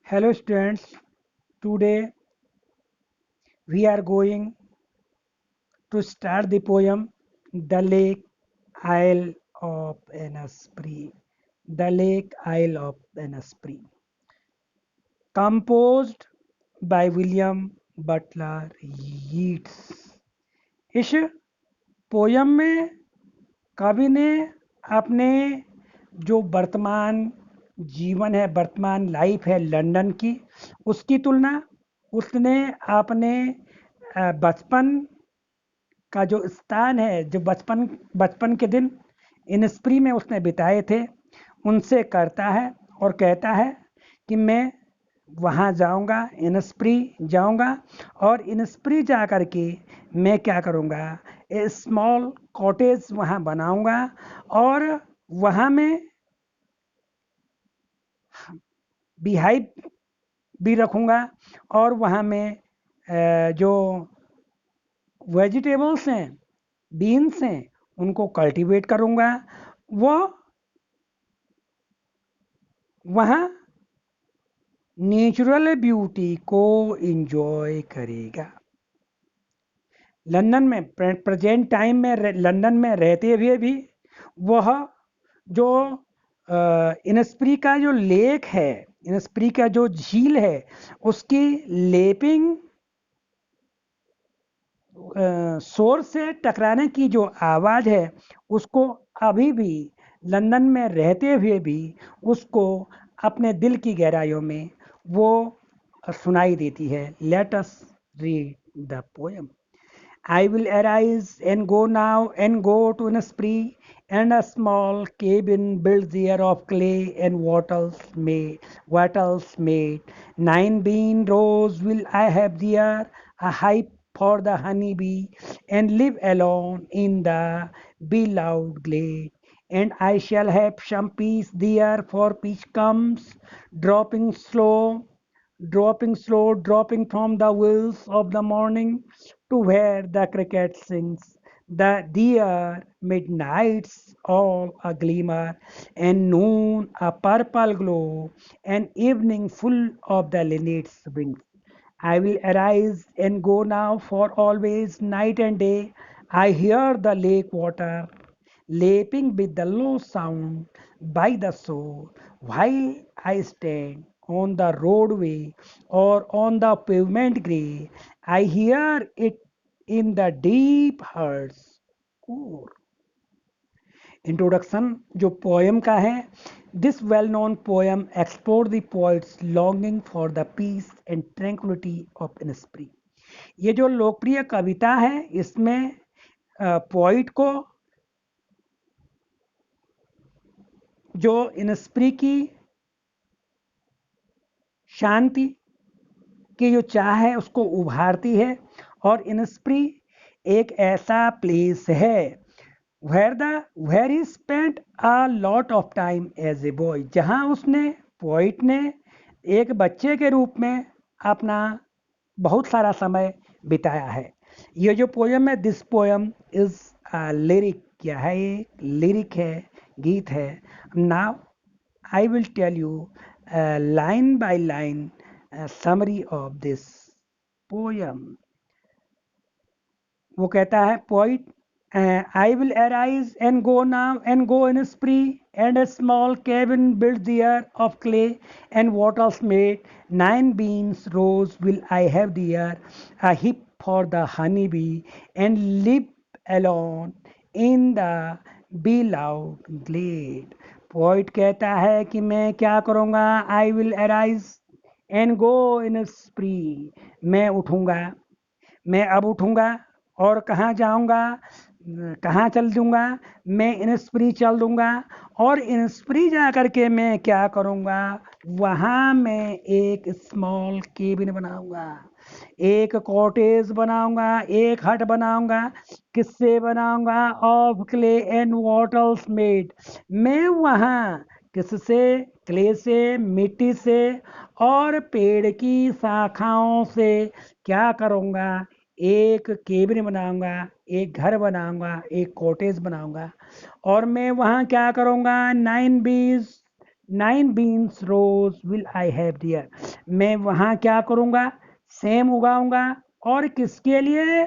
Hello students, today we are going to start the poem The Lake Isle of Innisfree. The Lake Isle of Innisfree, composed by William Butler Yeats. इस poem में कवि ने अपने जो वर्तमान जीवन है, वर्तमान लाइफ है लंदन की, उसकी तुलना उसने अपने बचपन का जो स्थान है, जो बचपन बचपन के दिन इनस्प्री में उसने बिताए थे, उनसे करता है और कहता है कि मैं वहाँ जाऊँगा, इनस्प्री जाऊँगा और इनस्प्री जा कर के मैं क्या करूँगा, ए स्मॉल कॉटेज वहाँ बनाऊँगा और वहाँ मैं बीहाइव भी रखूँगा और वहाँ मैं जो वेजिटेबल्स हैं, बीन्स हैं, उनको कल्टीवेट करूँगा। वो वहाँ नेचुरल ब्यूटी को एंजॉय करेगा। लंदन में प्रेजेंट टाइम में लंदन में रहते हुए भी वह जो इनस्प्री का जो लेक है, इनस्प्री का जो झील है, उसकी लेपिंग शोर से टकराने की जो आवाज़ है, उसको अभी भी लंदन में रहते हुए भी उसको अपने दिल की गहराइयों में वो सुनाई देती है। Let us read the poem. I will arise and go now and go to an spree and a small cabin built there of clay and wattles made. 9 bean rows will I have there, a hive for the honeybee, and live alone in the beloved glade. And I shall have some peace there, for peace comes dropping slow dropping from the wheels of the morning to where the cricket sings. The dear midnights all a glimmer, and noon a purple glow, and evening full of the linnet's wings. I will arise and go now for always, night and day. I hear the lake water lapping with the low sound by the shore, while I stand on the roadway or on the pavement grey. I hear it in the deep heart's core. Introduction जो poem का है, this well known poem explore the poet's longing for the peace and tranquillity of Innisfree. ये जो लोकप्रिय कविता है, इसमें poet को जो इनस्प्री की शांति की जो चाह है उसको उभारती है। और इनस्प्री एक ऐसा प्लेस है where he spent a lot of time as a boy, जहाँ उसने पोइट ने एक बच्चे के रूप में अपना बहुत सारा समय बिताया है। ये जो पोएम है, दिस पोएम इज लिरिक, क्या है ये? लिरिक है, गीत है। Now I will tell you line by line summary of this poem. वो कहता है poet, I will arise and go now and go in a spree, and a small cabin built there of clay and wattles made. 9 beans rows will I have there, a heap for the honeybee, and live alone in the beloved glade. Poet कहता है कि मैं क्या करूँगा, I will arise and go इन स्प्री, मैं उठूँगा, मैं अब उठूँगा और कहाँ जाऊँगा, कहाँ चल दूँगा, मैं इनस्प्री चल दूँगा और इनस्प्री जा कर के मैं क्या करूँगा, वहाँ मैं एक स्मॉल केबिन बनाऊँगा, एक कॉटेज बनाऊँगा, एक हट बनाऊँगा। किससे बनाऊँगा? Of clay and wattles made. मैं वहाँ किससे? क्ले से, मिट्टी से और पेड़ की शाखाओं से क्या करूँगा? एक केबिन बनाऊँगा, एक घर बनाऊँगा, एक कॉटेज बनाऊँगा और मैं वहाँ क्या करूँगा? 9 बीज 9 beans rows will I have there. मैं वहाँ क्या करूँगा, सेम उगाऊंगा। और किसके लिए,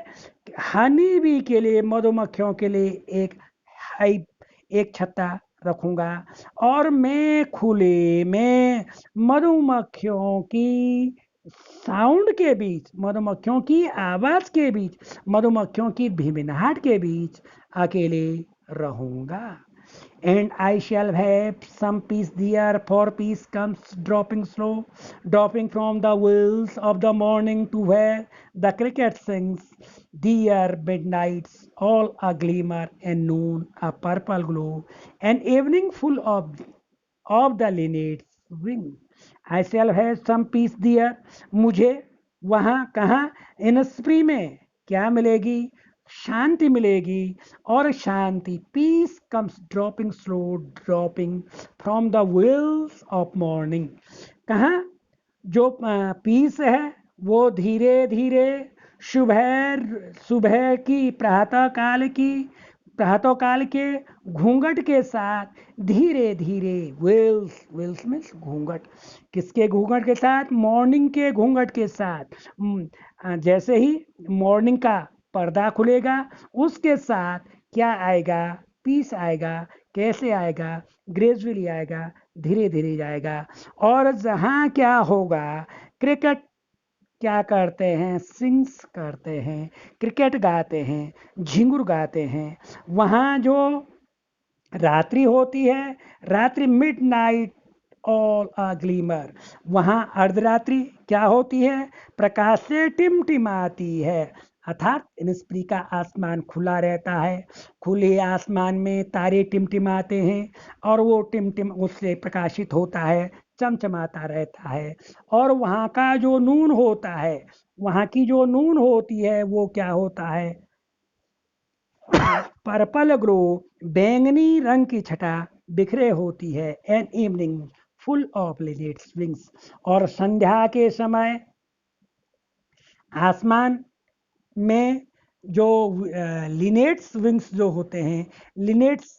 हनी बी के लिए, मधुमक्खियों के लिए एक हाई, एक छत्ता रखूंगा। और मैं खुले में मधुमक्खियों की साउंड के बीच, मधुमक्खियों की आवाज के बीच, मधुमक्खियों की भिनभिनाहट के बीच अकेले रहूंगा। And I shall have some peace there, for peace comes dropping slow, dropping from the wheels of the morning to where the cricket sings. Dear midnights, all a glimmer, and noon a purple glow, and evening full of the linnet's wing. I shall have some peace there. मुझे वहाँ कहाँ, इन स्प्री में क्या मिलेगी, शांति मिलेगी। और शांति, peace comes dropping slow, dropping from the wheels of morning. कहाँ जो पीस है वो धीरे धीरे सुबह सुबह की, प्रातः काल के घूंघट के साथ धीरे धीरे, वेल्स, वेल्स में घूंघट, किसके घूंघट के साथ, मॉर्निंग के घूंघट के साथ। जैसे ही मॉर्निंग का पर्दा खुलेगा उसके साथ क्या आएगा, पीस आएगा। कैसे आएगा, ग्रेजुअली आएगा, धीरे धीरे जाएगा। और जहाँ क्या होगा, क्रिकेट क्या करते हैं, सिंग्स करते हैं, क्रिकेट गाते हैं, झिंगुर गाते हैं। वहाँ जो रात्रि होती है, रात्रि मिड नाइट ऑल अ ग्लीमर, वहाँ अर्धरात्रि क्या होती है, प्रकाश से टिमटिमाती है। अर्थात इनस्प्री का आसमान खुला रहता है, खुले आसमान में तारे टिमटिमाते हैं और वो टिमटिम उससे प्रकाशित होता है, चमचमाता रहता है। और वहाँ का जो नून होता है, वहाँ की जो नून होती है वो क्या होता है, पर्पल ग्रो, बैंगनी रंग की छटा बिखरे होती है। An evening full of linnet's wings, और संध्या के समय आसमान में जो लिनेट्स विंग्स जो होते हैं, लिनेट्स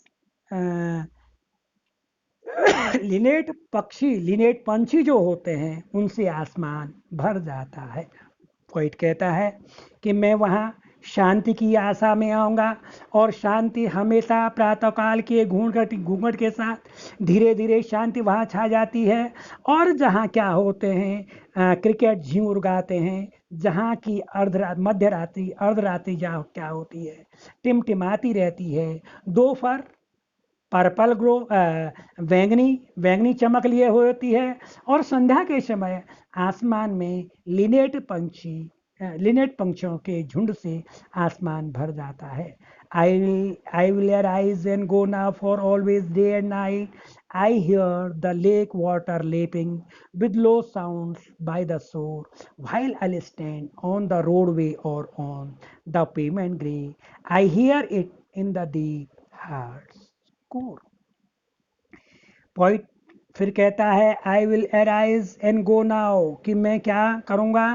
लिनेट पक्षी, लिनेट पंछी जो होते हैं उनसे आसमान भर जाता है। पोइट कहता है कि मैं वहाँ शांति की आशा में आऊँगा, और शांति हमेशा प्रातःकाल के घूंघट घूंघट के साथ धीरे धीरे शांति वहाँ छा जाती है। और जहाँ क्या होते हैं, क्रिकेट झिंगुर गाते हैं, जहाँ की मध्य रात्रि, अर्धरात्रि जहाँ क्या होती है, टिमटिमाती रहती है। दोपहर पर्पल ग्लो, बैंगनी बैंगनी चमक लिए हुई होती है। और संध्या के समय आसमान में लिनेट पंछियों के झुंड से आसमान भर जाता है। I will arise and go now for always day and night. I hear the lake water lapping with low sounds by the shore, while I'll stand on the roadway or on the pavement grey. I hear it in the deep heart's core. Point फिर कहता है, I will arise and go now, कि मैं क्या करूँगा,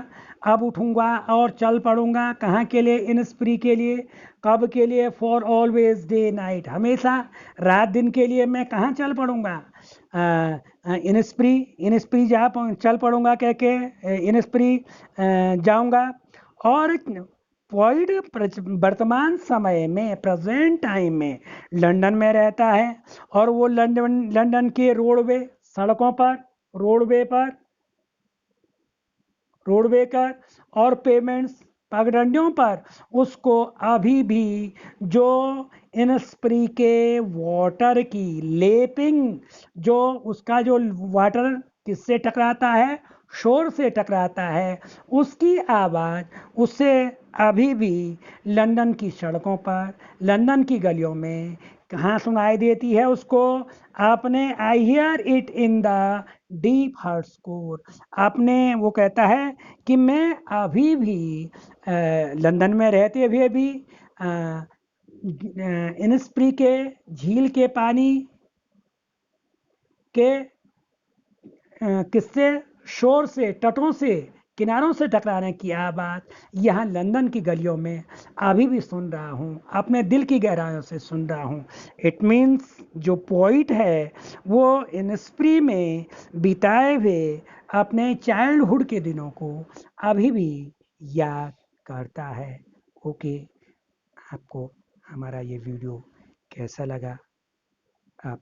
अब उठूँगा और चल पड़ूँगा। कहाँ के लिए, इन स्प्री के लिए। कब के लिए, फॉर ऑलवेज डे नाइट, हमेशा रात दिन के लिए मैं कहाँ चल पड़ूँगा, इन स्प्री जा चल पड़ूँगा कह के इन स्प्री जाऊँगा। और पॉइंट वर्तमान समय में, प्रेजेंट टाइम में लंदन में रहता है। और वो लंदन के रोडवे, सड़कों पर, रोडवे पर, रोडवे कर और पेमेंट्स, पगडंडियों पर उसको अभी भी जो इनस्प्री के वाटर की लेपिंग, जो उसका जो वाटर किससे टकराता है, शोर से टकराता है, उसकी आवाज़ उसे अभी भी लंदन की सड़कों पर, लंदन की गलियों में कहाँ सुनाई देती है उसको, आपने, I hear it in the deep heart score. आपने, वो कहता है कि मैं अभी भी लंदन में रहते हुए भी इनस्प्री के झील के पानी के किससे, शोर से, तटों से किनारों से टकराने की आवाज़ यहाँ लंदन की गलियों में अभी भी सुन रहा हूँ, अपने दिल की गहराइयों से सुन रहा हूँ। इट मीन्स जो पोइट है वो इनस्प्री में बिताए हुए अपने चाइल्डहुड के दिनों को अभी भी याद करता है। ओके, आपको हमारा ये वीडियो कैसा लगा? आप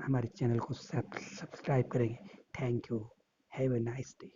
हमारे चैनल को सब्सक्राइब करेंगे। Thank you. Have a nice day.